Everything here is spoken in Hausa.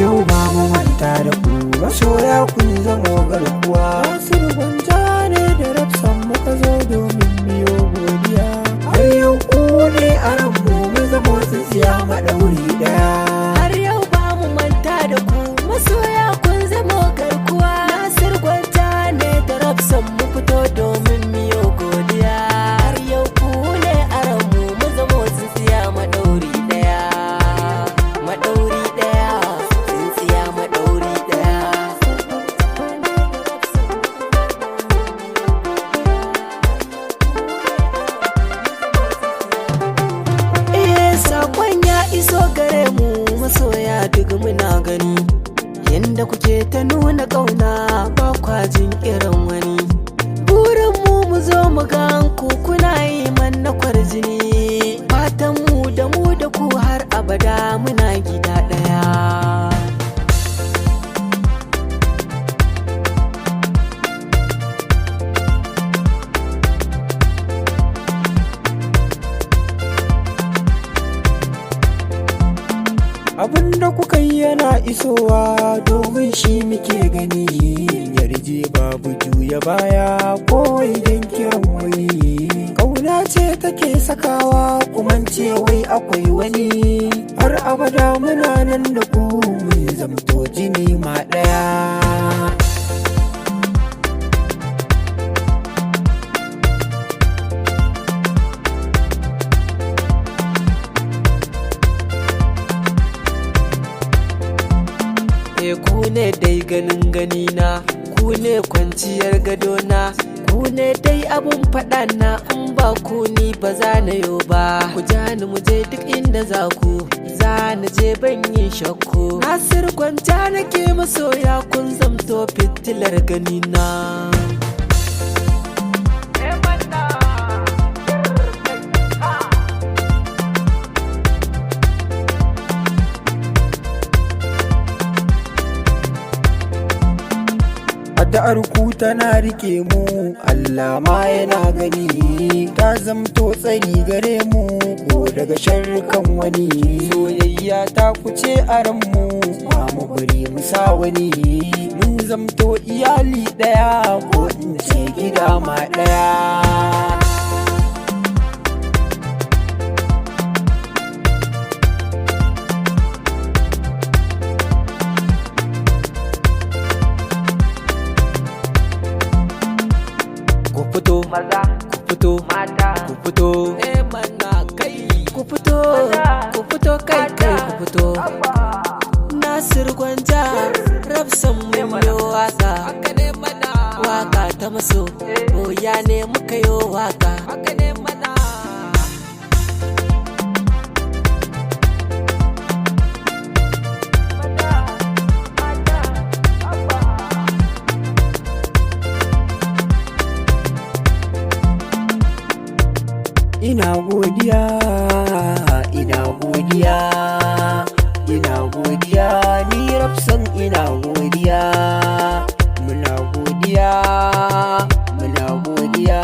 yau ba mu manta da ku masoya kun zamo garkuwa. Nasir Gwanja ne da Rapsan muka zo domin miyo godiya. Har yau ku ne a ranmu mu zamo tsintsiya maɗauri ɗaya. Har yau ba mu manta da ku masoya kun zamo garkuwa. Nasir Gwanja ne da Rapsan mu fito domin miyo godiya. Har yau ku ne a ranmu mu zamo tsintsiya maɗauri ɗaya. Maɗauri ɗaya, tsintsiya maɗauri ɗaya. Sakon ya iso gare mu masoya duk muna gani yanda kuke ta nuna ƙauna ba kwajin irin wani. Burin mu zo mu ga ku kuna yi manna kwarjini. Fatan mu da ku har abada muna gida ɗaya. Abinda kuka yi yana isowa domin shi muke gani. Yarje babu juya baya ko idan kiran wani. Kauna ce take sakawa kuma ce wai akwai wani. Har abada muna nan da ku mun zamto jini ma ɗaya. Ku ne dai ganin ganina, ku ne kwanciyar gadona, ku ne dai abun faɗa na. In ba ku ni ba za na yo ba. Ku ja ni mu je duk inda za ku, za na je ban yin shakku. Nasir Gwanja nake masoya kun zamto fitilar ganina. Addu'ar ku tana rike mu, Allah ma yana gani. Ta zamto tsari gare mu ko daga sharrukan wani. Soyayya ta kuce a ranmu ba mu bari mu sa wani. Mun zamto iyali ɗaya ko in ce gida ma ɗaya. Ku fito maza, ku fito mata, ku fito mana kai, ku fito kai kai, ku fito. Nasir Gwanja Rapsan mun yo waka, waka ta maso boya ne muka yo waka. Ina godiya, ina godiya, ina godiya, ni Rapsan ina godiya. Muna godiya, muna godiya.